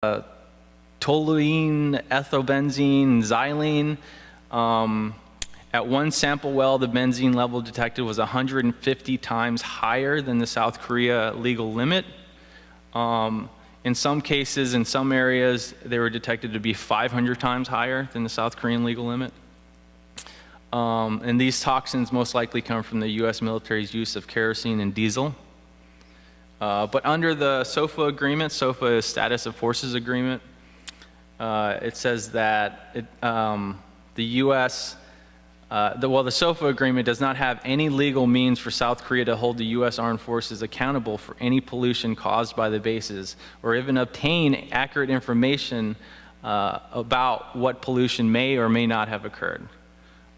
toluene, ethylbenzene, xylene. At one sample well, the benzene level detected was 150 times higher than the South Korea legal limit. In some cases, in some areas, they were detected to be 500 times higher than the South Korean legal limit. And these toxins most likely come from the US military's use of kerosene and diesel. But under the SOFA agreement, SOFA is Status of Forces Agreement, it says that the US, the SOFA agreement does not have any legal means for South Korea to hold the US armed forces accountable for any pollution caused by the bases, or even obtain accurate information about what pollution may or may not have occurred.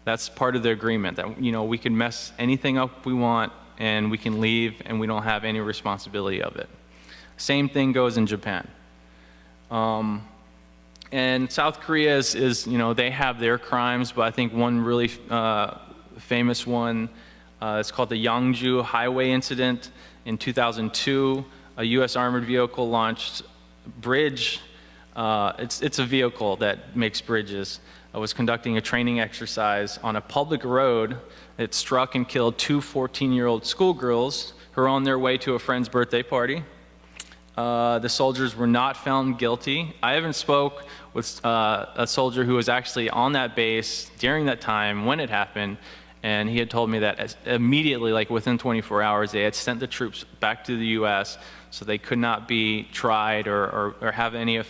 That's part of the agreement, that we can mess anything up we want and we can leave and we don't have any responsibility of it. Same thing goes in Japan. And South Korea is they have their crimes, but I think one really famous one is called the Yangju Highway Incident in 2002. A US armored vehicle launched bridge. It's a vehicle that makes bridges. I was conducting a training exercise on a public road. It struck and killed two 14-year-old schoolgirls who were on their way to a friend's birthday party. The soldiers were not found guilty. I even spoke with a soldier who was actually on that base during that time when it happened, and he had told me that immediately, like within 24 hours, they had sent the troops back to the US so they could not be tried or have any of,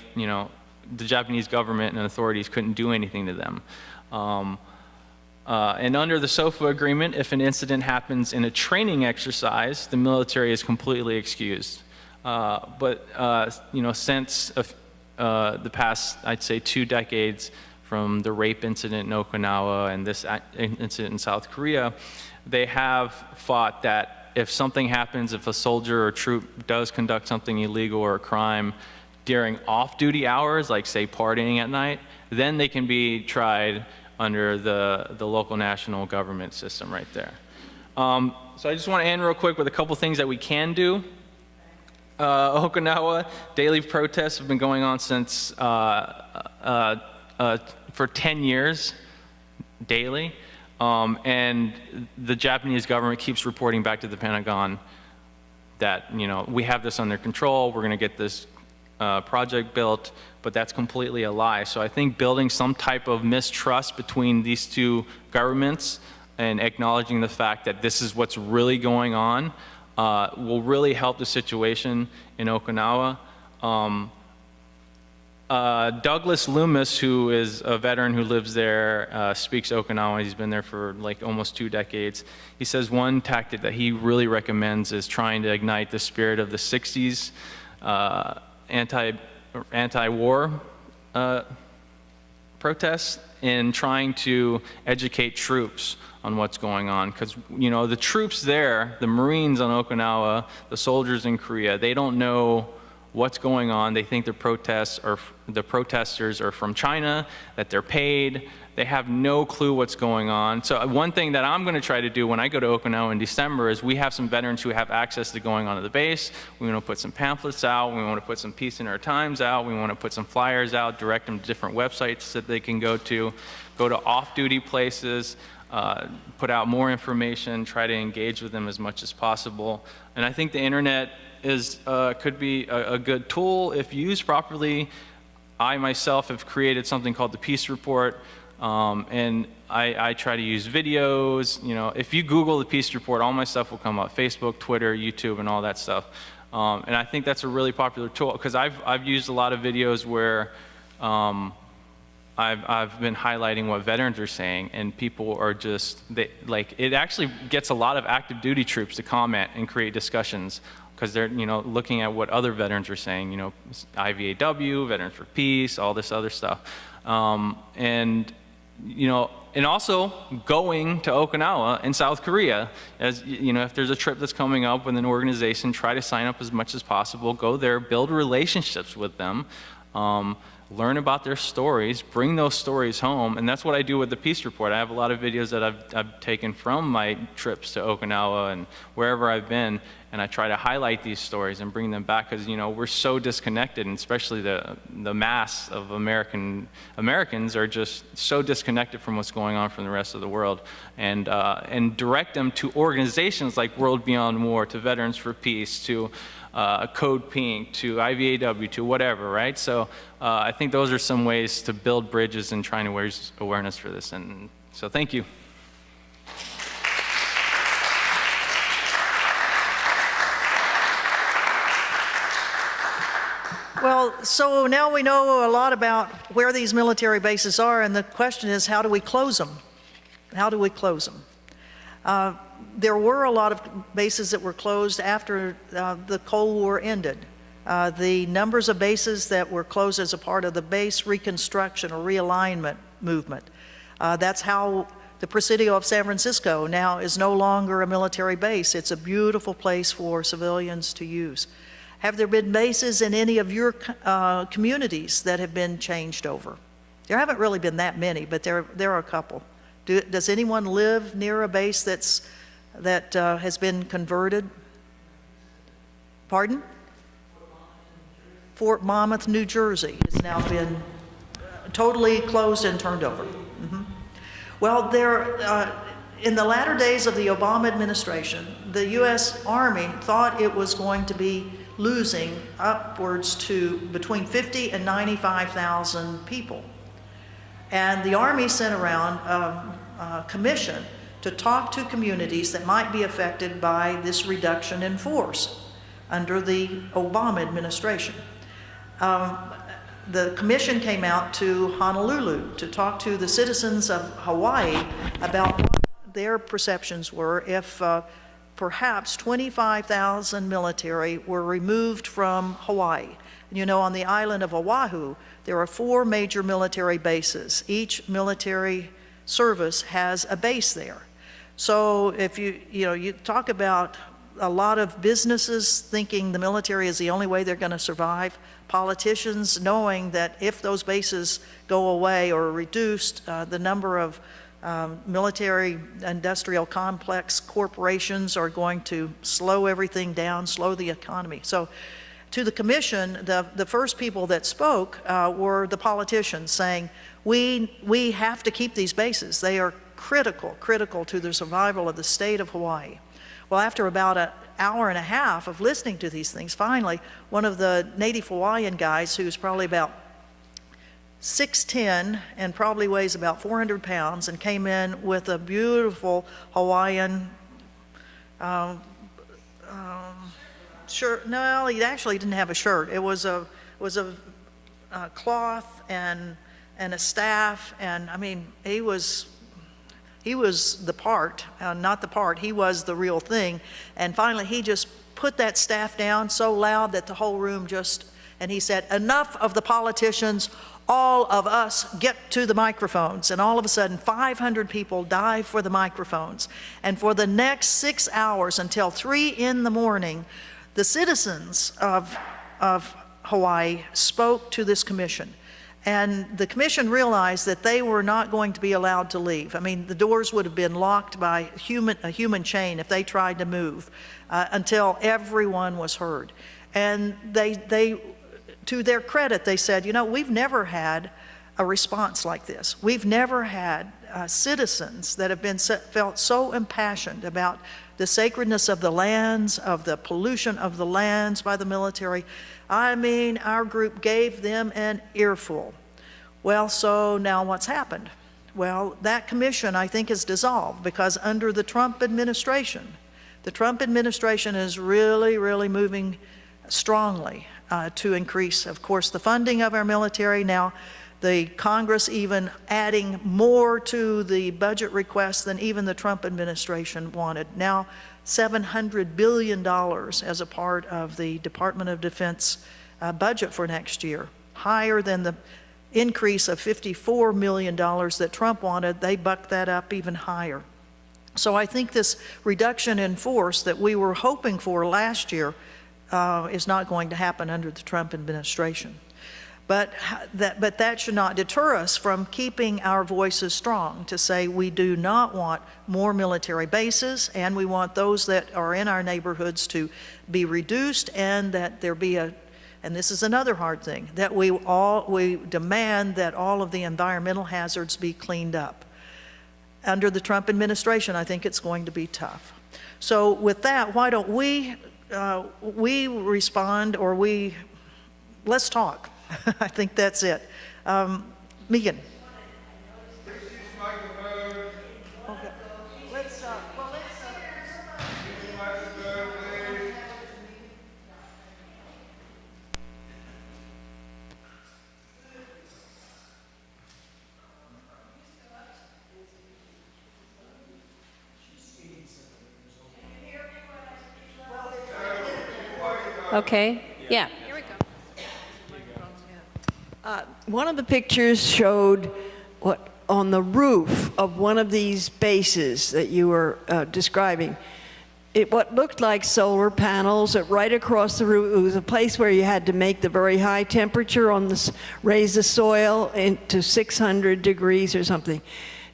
the Japanese government and authorities couldn't do anything to them. And under the SOFA agreement, if an incident happens in a training exercise, the military is completely excused. But since the past, I'd say 2 decades, from the rape incident in Okinawa and this incident in South Korea, they have fought that if something happens, if a soldier or troop does conduct something illegal or a crime during off-duty hours, like say partying at night, then they can be tried under the local national government system right there. So I just want to end real quick with a couple things that we can do. Okinawa, daily protests have been going on since for 10 years, daily, and the Japanese government keeps reporting back to the Pentagon that we have this under control, we're going to get this project built, but that's completely a lie. So I think building some type of mistrust between these two governments and acknowledging the fact that this is what's really going on will really help the situation in Okinawa. Douglas Loomis, who is a veteran who lives there, speaks Okinawa. He's been there for like almost 2 decades. He says one tactic that he really recommends is trying to ignite the spirit of the 60s anti-war protests and trying to educate troops on what's going on. Because, the troops there, the Marines on Okinawa, the soldiers in Korea, they don't know what's going on. They think the protesters are from China, that they're paid. They have no clue what's going on. So one thing that I'm going to try to do when I go to Okinawa in December is we have some veterans who have access to going onto the base. We want to put some pamphlets out. We want to put some Peace in Our Times out. We want to put some flyers out, direct them to different websites that they can go to off-duty places, put out more information, try to engage with them as much as possible. And I think the internet could be a good tool if used properly. I myself have created something called the Peace Report, and I try to use videos. If you Google the Peace Report, all my stuff will come up: Facebook, Twitter, YouTube, and all that stuff. And I think that's a really popular tool because I've used a lot of videos where I've been highlighting what veterans are saying, and people are it actually gets a lot of active duty troops to comment and create discussions because they're looking at what other veterans are saying, IVAW, Veterans for Peace, all this other stuff, and also going to Okinawa in South Korea, as if there's a trip that's coming up with an organization, try to sign up as much as possible, go there, build relationships with them. learn about their stories, bring those stories home, and that's what I do with the Peace Report. I have a lot of videos that I've taken from my trips to Okinawa and wherever I've been, and I try to highlight these stories and bring them back, because we're so disconnected, and especially the mass of Americans are just so disconnected from what's going on from the rest of the world, and direct them to organizations like World Beyond War, to Veterans for Peace, to Code Pink, to IVAW, to whatever, right? So I think those are some ways to build bridges and trying to raise awareness for this. And so thank you. Well, so now we know a lot about where these military bases are, and the question is, how do we close them? How do we close them? There were a lot of bases that were closed after the Cold War ended. The numbers of bases that were closed as a part of the base reconstruction or realignment movement. That's how the Presidio of San Francisco now is no longer a military base. It's a beautiful place for civilians to use. Have there been bases in any of your communities that have been changed over? There haven't really been that many, but there are a couple. Does anyone live near a base that has been converted? Pardon? Fort Monmouth, New Jersey has now been totally closed and turned over. Well, in the latter days of the Obama administration, the U.S. Army thought it was going to be losing upwards to between 50 and 95,000 people. And the Army sent around a commission to talk to communities that might be affected by this reduction in force under the Obama administration. The commission came out to Honolulu to talk to the citizens of Hawaii about what their perceptions were if perhaps 25,000 military were removed from Hawaii. On the island of Oahu, there are 4 major military bases. Each military service has a base there. So if you talk about a lot of businesses thinking the military is the only way they're going to survive, politicians knowing that if those bases go away or are reduced, the number of military industrial complex corporations are going to slow everything down, slow the economy. So to the commission, the first people that spoke were the politicians saying, we have to keep these bases. They are critical to the survival of the state of Hawaii. Well, after about an hour and a half of listening to these things, finally, one of the native Hawaiian guys, who's probably about 6'10" and probably weighs about 400 pounds, and came in with a beautiful Hawaiian shirt. No, he actually didn't have a shirt. It was a cloth and a staff, and I mean, he was the part, not the part. He was the real thing. And finally, he just put that staff down so loud that the whole room and he said, "Enough of the politicians. All of us get to the microphones." And all of a sudden, 500 people dive for the microphones. And for the next 6 hours until 3 in the morning, the citizens of Hawaii spoke to this commission. And the commission realized that they were not going to be allowed to leave. I mean, the doors would have been locked by a human chain if they tried to move until everyone was heard. And they, to their credit, they said, we've never had a response like this. We've never had citizens that have felt so impassioned about the sacredness of the lands, of the pollution of the lands by the military. I mean, our group gave them an earful. Well, so now what's happened? Well, that commission, I think, is dissolved because under the Trump administration is really, really moving strongly to increase, of course, the funding of our military. Now, the Congress even adding more to the budget request than even the Trump administration wanted. Now, $700 billion as a part of the Department of Defense budget for next year, higher than the increase of $54 million that Trump wanted. They bucked that up even higher. So I think this reduction in force that we were hoping for last year is not going to happen under the Trump administration. But that should not deter us from keeping our voices strong to say we do not want more military bases, and we want those that are in our neighborhoods to be reduced, and that there be and this is another hard thing, that we demand that all of the environmental hazards be cleaned up. Under the Trump administration, I think it's going to be tough. So with that, why don't we respond, or let's talk. I think that's it. Megan. Okay. Okay, yeah. One of the pictures showed what on the roof of one of these bases that you were describing. What looked like solar panels right across the roof. It was a place where you had to make the very high temperature raise the soil into 600 degrees or something.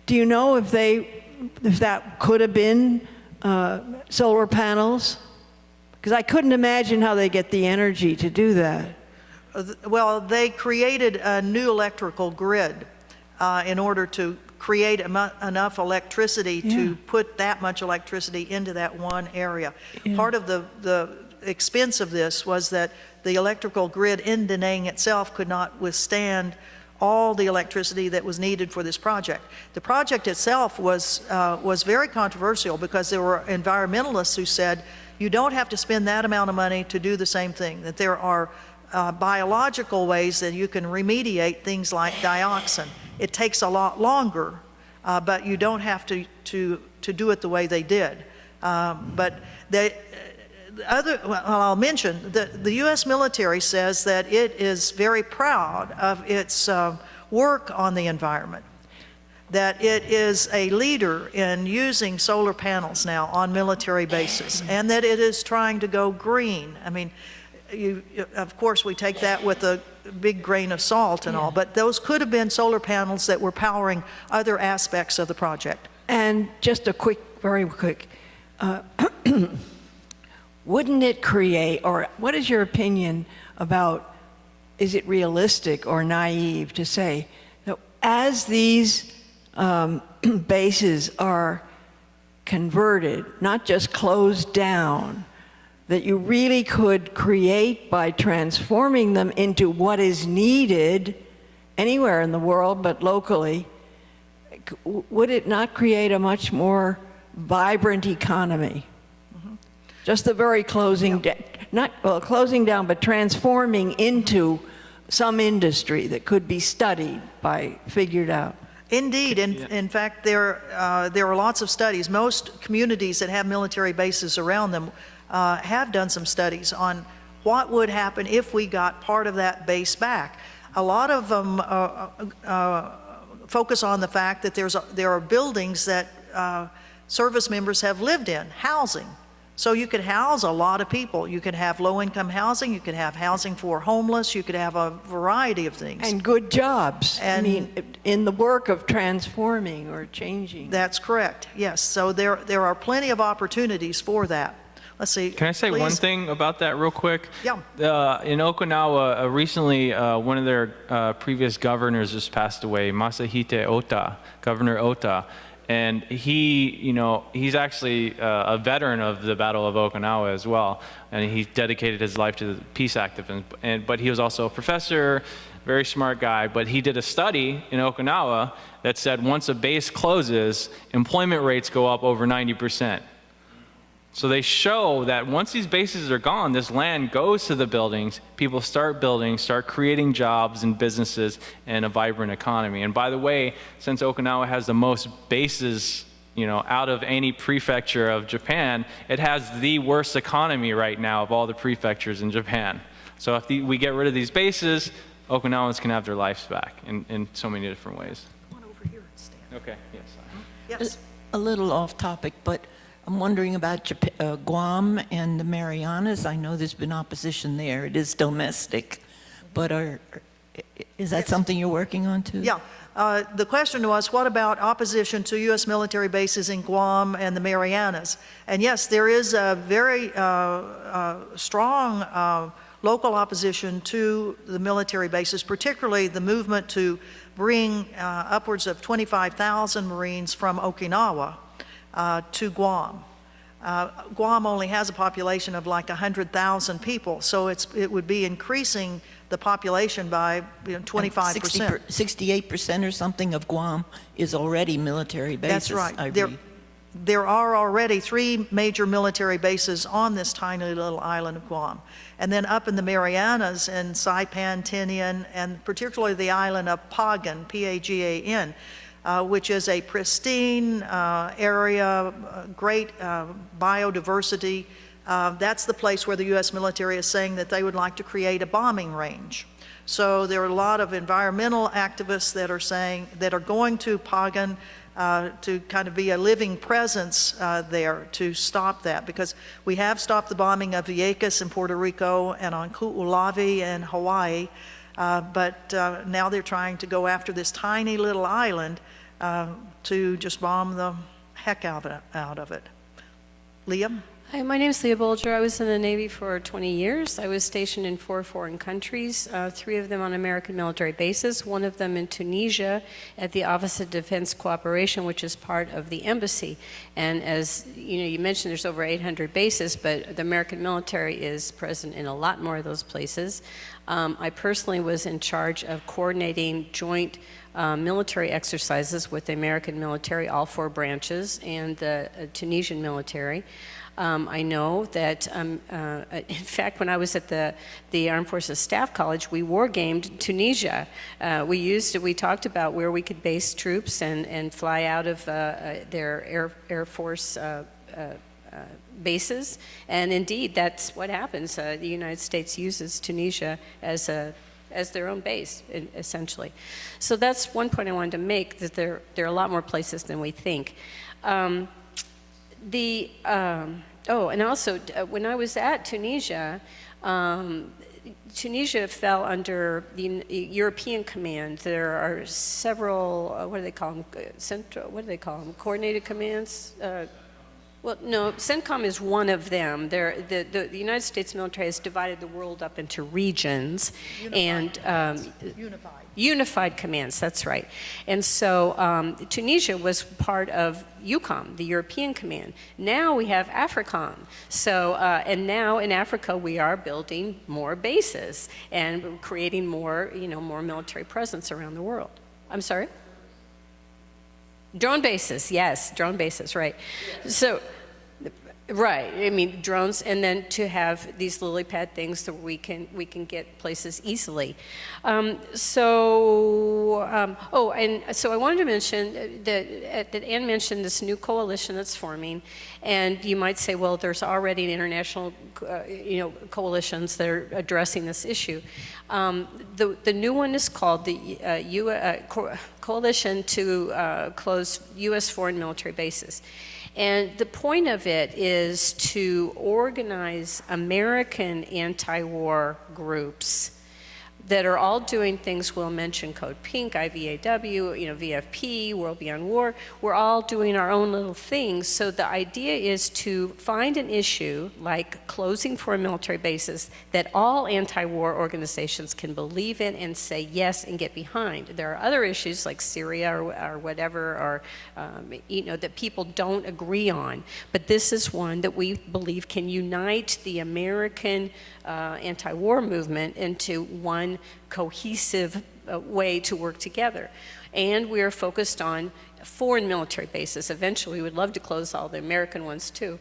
Do you know if that could have been solar panels? Because I couldn't imagine how they get the energy to do that. Well, they created a new electrical grid in order to create enough electricity to put that much electricity into that one area. Part of the expense of this was that the electrical grid in Da Nang itself could not withstand all the electricity that was needed for this project. The project itself was very controversial because there were environmentalists who said, you don't have to spend that amount of money to do the same thing, that there are biological ways that you can remediate things like dioxin. It takes a lot longer, but you don't have to do it the way they did. But I'll mention that the U.S. military says that it is very proud of its work on the environment, that it is a leader in using solar panels now on military bases, and that it is trying to go green. I mean, of course, we take that with a big grain of salt and all, but those could have been solar panels that were powering other aspects of the project. And just very quick, wouldn't it create, or what is your opinion about, is it realistic or naive to say that as these bases are converted, not just closed down, that you really could create by transforming them into what is needed anywhere in the world, but locally, would it not create a much more vibrant economy? Mm-hmm. Just the very closing down, but transforming into some industry that could be studied figured out. Indeed. In fact, there are lots of studies. Most communities that have military bases around them have done some studies on what would happen if we got part of that base back. A lot of them focus on the fact that there are buildings that service members have lived in, housing. So you could house a lot of people. You could have low-income housing, you could have housing for homeless, you could have a variety of things. And good jobs. I mean, in the work of transforming or changing. That's correct, yes. So there are plenty of opportunities for that. Let's see. Can I say one thing about that real quick? Yeah. In Okinawa, recently, one of their previous governors just passed away, Masahite Ota, Governor Ota. And he's actually a veteran of the Battle of Okinawa as well. And he dedicated his life to the peace activism. But he was also a professor, very smart guy. But he did a study in Okinawa that said once a base closes, employment rates go up over 90%. So they show that once these bases are gone, this land goes to the buildings, people start building, start creating jobs and businesses and a vibrant economy. And by the way, since Okinawa has the most bases, out of any prefecture of Japan, it has the worst economy right now of all the prefectures in Japan. So if we get rid of these bases, Okinawans can have their lives back in so many different ways. Come on over here and stand. Okay, yes. Yes. A little off topic, but I'm wondering about Japan, Guam and the Marianas. I know there's been opposition there. It is domestic. But Is that something you're working on too? Yeah. The question was, what about opposition to U.S. military bases in Guam and the Marianas? And yes, there is a very strong local opposition to the military bases, particularly the movement to bring upwards of 25,000 Marines from Okinawa to Guam. Guam only has a population of like 100,000 people, so it would be increasing the population by 25%. 68% or something of Guam is already military bases. That's right. I read. There are already 3 major military bases on this tiny little island of Guam. And then up in the Marianas and Saipan, Tinian, and particularly the island of Pagan, P-A-G-A-N, which is a pristine area, great biodiversity. That's the place where the U.S. military is saying that they would like to create a bombing range. So there are a lot of environmental activists that are saying, that are going to Pagan to kind of be a living presence there to stop that, because we have stopped the bombing of Vieques in Puerto Rico and on Ku'ulavi in Hawaii, but now they're trying to go after this tiny little island to just bomb the heck out of it. Liam? Hi, my name is Lia Vulture. I was in the Navy for 20 years. I was stationed in 4 foreign countries, 3 of them on American military bases, 1 of them in Tunisia at the Office of Defense Cooperation, which is part of the embassy. And as you mentioned, there's over 800 bases, but the American military is present in a lot more of those places. I personally was in charge of coordinating joint military exercises with the American military, all 4 branches, and the Tunisian military. I know that, in fact, when I was at the Armed Forces Staff College, we war gamed Tunisia. We talked about where we could base troops and fly out of their Air Force bases. And indeed, that's what happens. The United States uses Tunisia as their own base, essentially. So that's one point I wanted to make, that there are a lot more places than we think. And also, when I was at Tunisia, Tunisia fell under the European Command. There are several, what do they call them? Coordinated commands? Well, no, CENTCOM is one of them. The United States military has divided the world up into regions. Unified commands, that's right. And so Tunisia was part of EUCOM, the European Command. Now we have AFRICOM. So, and now in Africa we are building more bases and creating more, more military presence around the world. I'm sorry? Drone bases, yes, drone bases, right. So, right, I mean, drones, and then to have these lily pad things so we can get places easily. And so I wanted to mention that Ann mentioned this new coalition that's forming, and you might say, well, there's already international, coalitions that are addressing this issue. The new one is called the Coalition to Close U.S. Foreign Military Bases. And the point of it is to organize American anti-war groups that are all doing things. We'll mention Code Pink, IVAW, VFP, World Beyond War. We're all doing our own little things. So the idea is to find an issue like closing foreign military bases that all anti-war organizations can believe in and say yes and get behind. There are other issues like Syria or whatever, or that people don't agree on. But this is one that we believe can unite the American anti-war movement into one cohesive way to work together. And we are focused on foreign military bases. Eventually, we would love to close all the American ones too.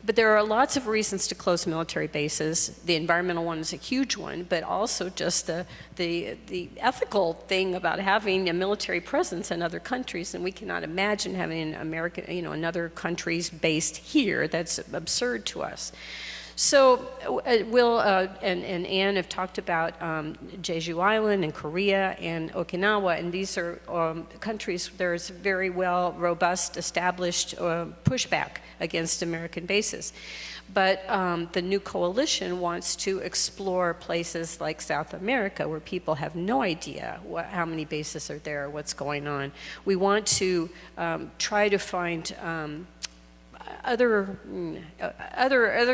But there are lots of reasons to close military bases. The environmental one is a huge one, but also just the ethical thing about having a military presence in other countries. And we cannot imagine having an American, another country's based here. That's absurd to us. So Will and Ann have talked about Jeju Island and Korea and Okinawa, and these are countries there's very well, robust, established pushback against American bases. But the new coalition wants to explore places like South America where people have no idea how many bases are there, what's going on. We want to try to find other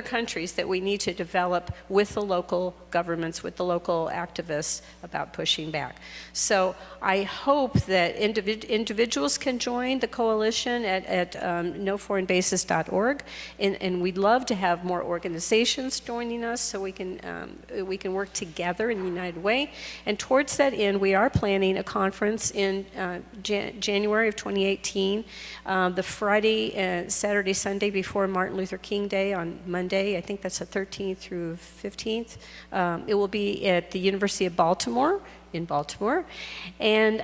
countries that we need to develop with the local governments, with the local activists about pushing back. So I hope that individuals can join the coalition at noforeignbases.org, and we'd love to have more organizations joining us so we can work together in a united way. And towards that end, we are planning a conference in January of 2018, the Friday, Saturday, Sunday before Martin Luther King Day on Monday. I think that's the 13th through 15th. It will be at the University of Baltimore, in Baltimore. And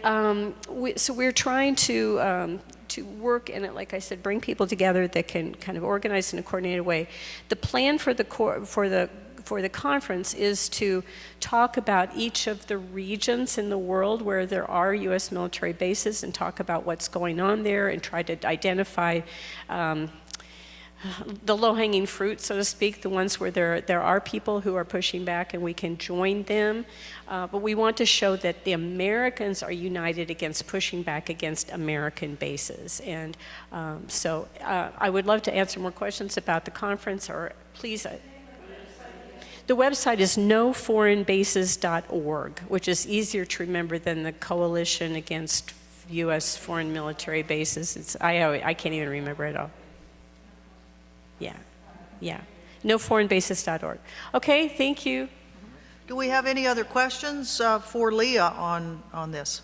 so we're trying to work and, like I said, bring people together that can kind of organize in a coordinated way. The plan for the conference is to talk about each of the regions in the world where there are U.S. military bases and talk about what's going on there and try to identify the low-hanging fruit, so to speak, the ones where there are people who are pushing back and we can join them. But we want to show that the Americans are united against pushing back against American bases. And so I would love to answer more questions about the conference, or please. The website is noforeignbases.org, which is easier to remember than the Coalition Against U.S. Foreign Military Bases. I can't even remember it all. Yeah. Noforeignbases.org. Okay, thank you. Do we have any other questions for Lia on this?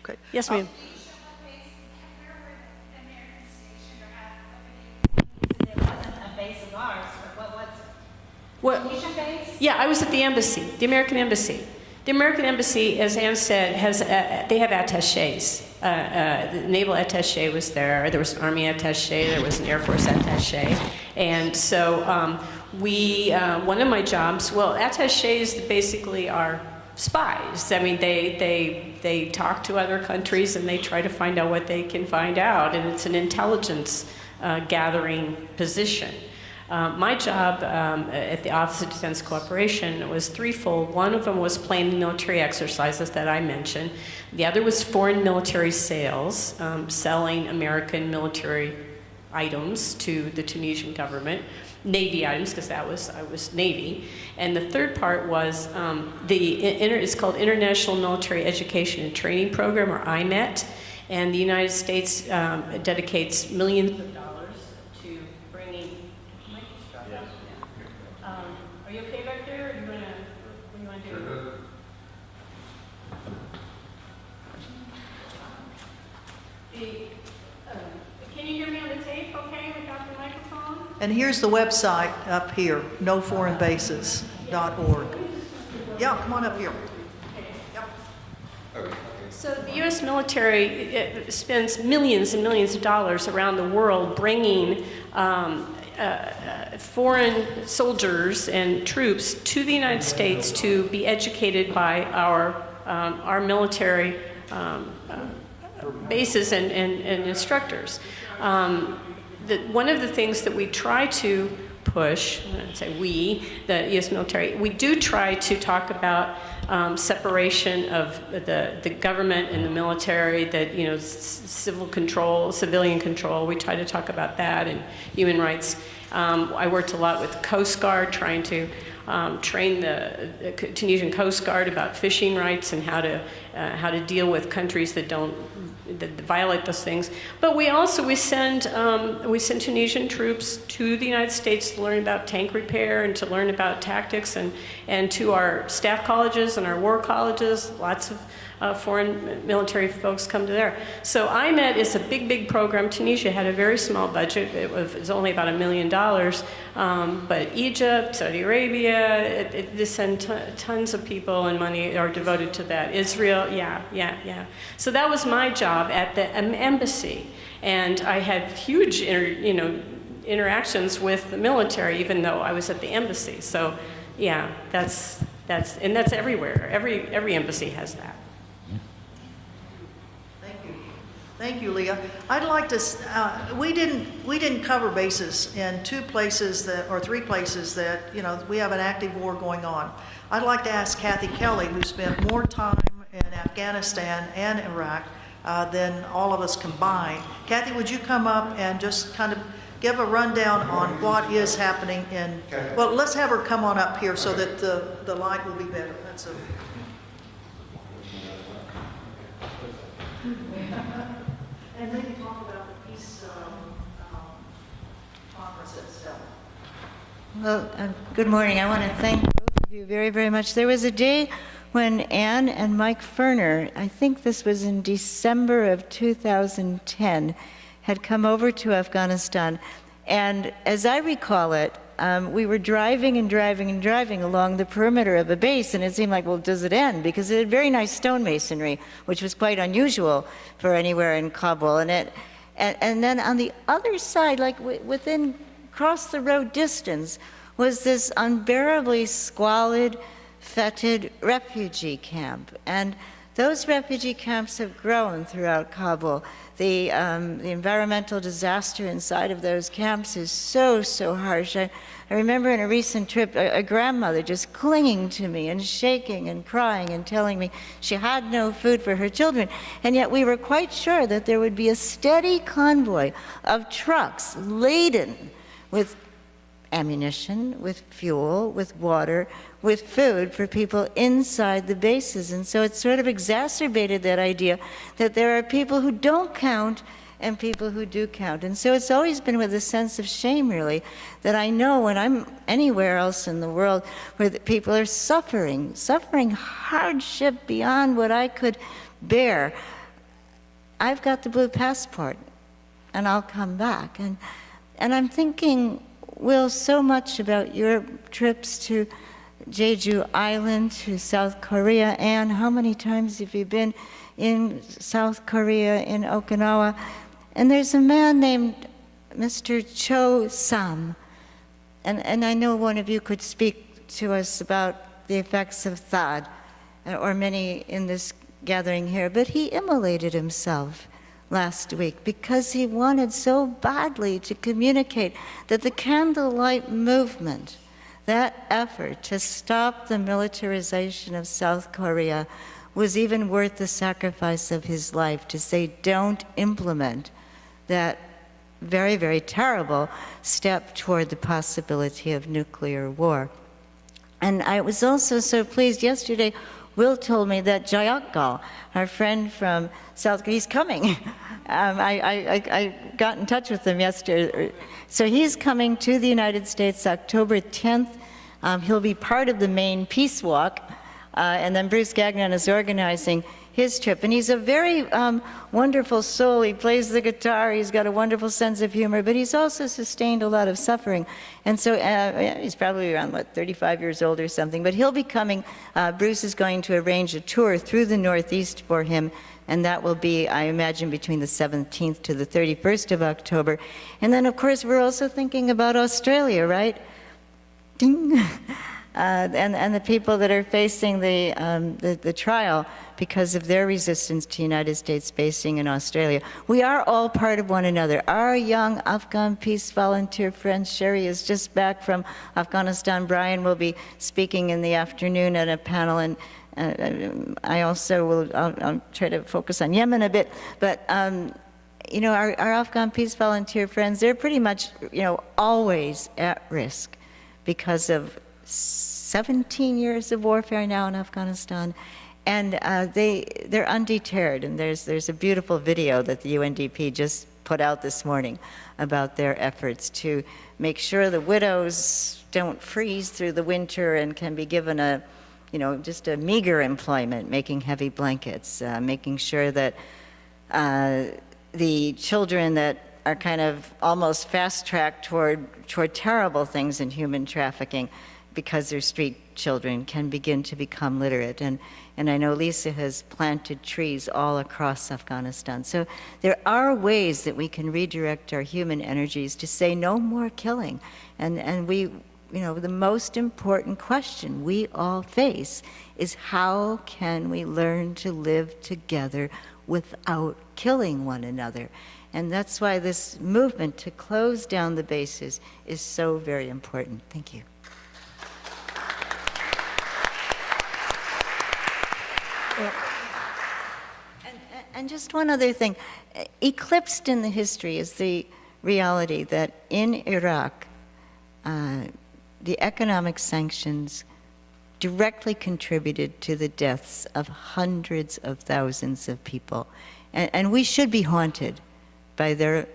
Okay. Yes, ma'am. What? Yeah, I was at the embassy, the American embassy. The American embassy, as Ann said, they have attachés. The naval attaché was there. There was an army attaché. There was an Air Force attaché. And so one of my jobs, well, attachés basically are spies. I mean, they talk to other countries and they try to find out what they can find out. And it's an intelligence gathering position. My job at the Office of Defense Cooperation was threefold. One of them was planning military exercises that I mentioned. The other was foreign military sales, selling American military items to the Tunisian government, Navy items, because I was Navy. And the third part was it's called International Military Education and Training Program, or IMET. And the United States dedicates millions of dollars to bringing. Are you okay back there, or what do you want to do? Can you hear me on the tape okay without the microphone? And here's the website up here, noforeignbases.org. Yeah, come on up here. Yep. So the U.S. military spends millions and millions of dollars around the world bringing foreign soldiers and troops to the United States to be educated by our military bases and instructors. One of the things that we try to push, I'd say we, the U.S. military, we do try to talk about separation of the government and the military, civilian control. We try to talk about that and human rights. I worked a lot with the Coast Guard, trying to train the Tunisian Coast Guard about fishing rights and how to deal with countries that violate those things. But we send Tunisian troops to the United States to learn about tank repair and to learn about tactics, and to our staff colleges and our war colleges. Lots of foreign military folks come to there. So IMET is a big program. Tunisia had a very small budget. It was only about $1 million. But Egypt, Saudi Arabia, they send tons of people and money are devoted to that. Israel, yeah. So that was my job at the embassy. And I had huge, interactions with the military, even though I was at the embassy. So, yeah, that's everywhere. Every embassy has that. Thank you, Leah. I'd like to, we didn't cover bases in two places that, or three places that, you know, we have an active war going on. I'd like to ask Kathy Kelly, who spent more time in Afghanistan and Iraq than all of us combined. Kathy, would you come up and just kind of give a rundown on what is happening in, well, let's have her come on up here so that the light will be better. That's a, and maybe talk about the peace conference itself. Well, good morning. I want to thank both of you very, very much. There was a day when Ann and Mike Ferner, I think this was in December of 2010, had come over to Afghanistan. And as I recall it, we were driving along the perimeter of a base, and it seemed like, well, does it end? Because it had very nice stonemasonry, which was quite unusual for anywhere in Kabul. And then on the other side, like within across the road distance, was this unbearably squalid, fetid refugee camp. And those refugee camps have grown throughout Kabul. The environmental disaster inside of those camps is so harsh. I remember in a recent trip, a grandmother just clinging to me and shaking and crying and telling me she had no food for her children. And yet we were quite sure that there would be a steady convoy of trucks laden with ammunition, with fuel, with water, with food for people inside the bases. And so it sort of exacerbated that idea that there are people who don't count and people who do count. And so it's always been with a sense of shame, really, that I know when I'm anywhere else in the world where the people are suffering hardship beyond what I could bear, I've got the blue passport and I'll come back. And I'm thinking, Will, so much about your trips to Jeju Island, to South Korea. Anne, how many times have you been in South Korea, in Okinawa? And there's a man named Mr. Cho Sam. And I know one of you could speak to us about the effects of THAAD, or many in this gathering here, but he immolated himself last week because he wanted so badly to communicate that the candlelight movement, that effort to stop the militarization of South Korea, was even worth the sacrifice of his life, to say don't implement that very, very terrible step toward the possibility of nuclear war. And I was also so pleased yesterday, Will told me that Jayakgal, our friend from South Korea, he's coming. I got in touch with him yesterday. So he's coming to the United States October 10th. He'll be part of the main peace walk. And then Bruce Gagnon is organizing his trip. And he's a very wonderful soul. He plays the guitar. He's got a wonderful sense of humor. But he's also sustained a lot of suffering. And so he's probably around, 35 years old or something. But he'll be coming. Bruce is going to arrange a tour through the Northeast for him. And that will be, I imagine, between the 17th to the 31st of October. And then, of course, we're also thinking about Australia, right? Ding! And the people that are facing the trial because of their resistance to United States basing in Australia. We are all part of one another. Our young Afghan peace volunteer friend Sherry is just back from Afghanistan. Brian will be speaking in the afternoon at a panel, and I also will, I'll try to focus on Yemen a bit, but you know, our Afghan peace volunteer friends, they're pretty much, you know, always at risk because of 17 years of warfare now in Afghanistan, and they're undeterred. And there's a beautiful video that the UNDP just put out this morning about their efforts to make sure the widows don't freeze through the winter and can be given a, you know, just a meager employment, making heavy blankets, making sure that the children that are kind of almost fast-tracked toward terrible things in human trafficking because they're street children, can begin to become literate. And I know Lisa has planted trees all across Afghanistan. So there are ways that we can redirect our human energies to say no more killing. And we, you know, the most important question we all face is how can we learn to live together without killing one another? And that's why this movement to close down the bases is so very important. Thank you. And just one other thing. Eclipsed in the history is the reality that in Iraq, the economic sanctions directly contributed to the deaths of hundreds of thousands of people. And we should be haunted by their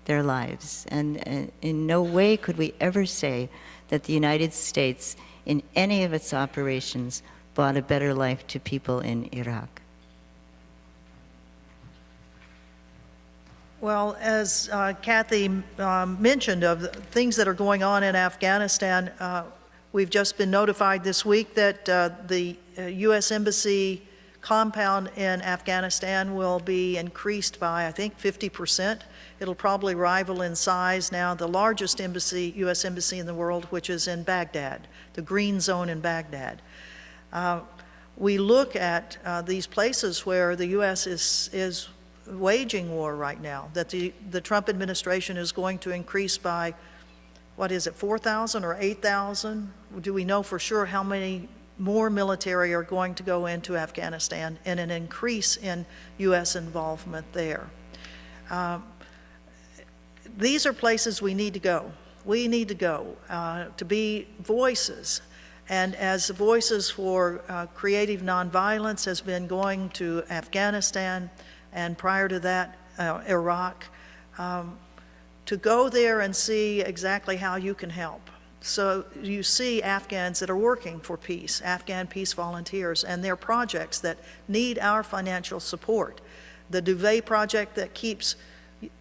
lives. And in no way could we ever say that the United States, in any of its operations, brought a better life to people in Iraq. Well, as Kathy mentioned of the things that are going on in Afghanistan, we've just been notified this week that the U.S. Embassy compound in Afghanistan will be increased by, I think, 50%. It'll probably rival in size now the largest embassy, U.S. embassy in the world, which is in Baghdad, the Green Zone in Baghdad. We look at these places where the U.S. is waging war right now, that the Trump administration is going to increase by, what is it, 4,000 or 8,000? Do we know for sure how many more military are going to go into Afghanistan, and an increase in U.S. involvement there? These are places we need to go. We need to go to be voices. And as voices for creative nonviolence has been going to Afghanistan, and prior to that, Iraq, to go there and see exactly how you can help. So you see Afghans that are working for peace, Afghan peace volunteers, and their projects that need our financial support. The Duvet project that keeps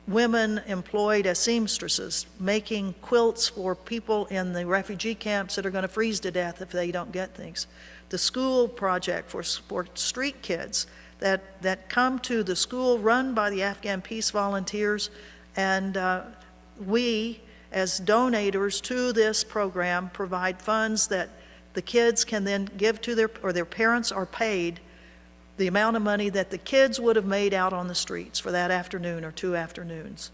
women employed as seamstresses, making quilts for people in the refugee camps that are going to freeze to death if they don't get things. The school project for street kids that come to the school run by the Afghan peace volunteers, and we, as donators to this program, provide funds that the kids can then give to their parents are paid the amount of money that the kids would have made out on the streets for that afternoon or 2 afternoons.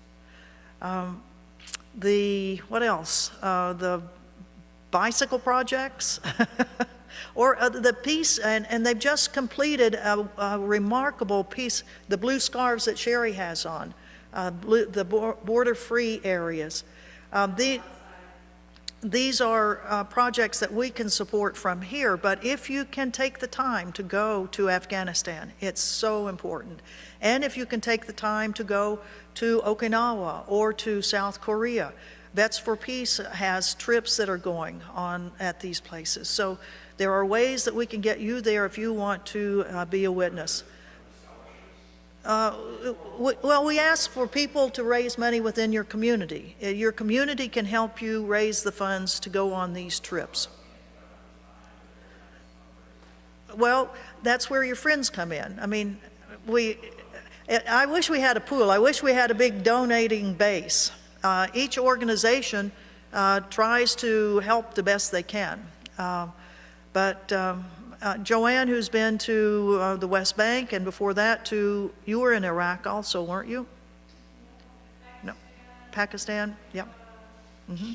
What else? The bicycle projects, or the peace, and they've just completed a remarkable piece, the blue scarves that Sherry has on, the border-free areas. These are projects that we can support from here, but if you can take the time to go to Afghanistan, it's so important. And if you can take the time to go to Okinawa or to South Korea, Vets for Peace has trips that are going on at these places. So there are ways that we can get you there if you want to be a witness. Well, we ask for people to raise money within your community. Your community can help you raise the funds to go on these trips. Well, that's where your friends come in. I mean, I wish we had a pool. I wish we had a big donating base. Each organization tries to help the best they can. But Joanne, who's been to the West Bank, and before that you were in Iraq also, weren't you? No, Pakistan, yeah. Mm-hmm.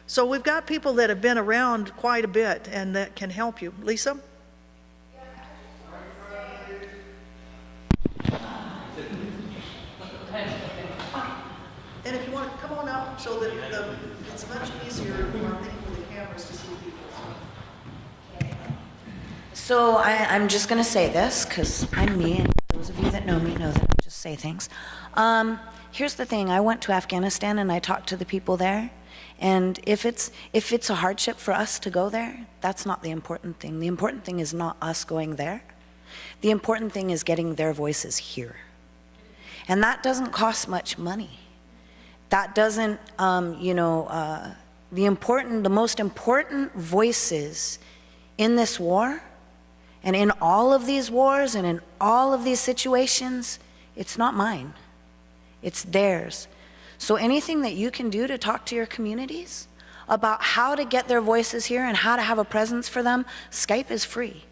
So we've got people that have been around quite a bit and that can help you. Lisa? And if you want to come on up so that it's much easier, I think, for the cameras to see people. So I'm just going to say this because I'm me, and those of you that know me know that I just say things. Here's the thing. I went to Afghanistan and I talked to the people there. And if it's a hardship for us to go there, that's not the important thing. The important thing is not us going there. The important thing is getting their voices here. And that doesn't cost much money. That doesn't, the most important voices in this war, and in all of these wars and in all of these situations, it's not mine. It's theirs. So anything that you can do to talk to your communities about how to get their voices here and how to have a presence for them, Skype is free.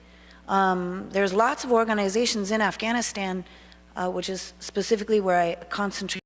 There's lots of organizations in Afghanistan, which is specifically where I concentrate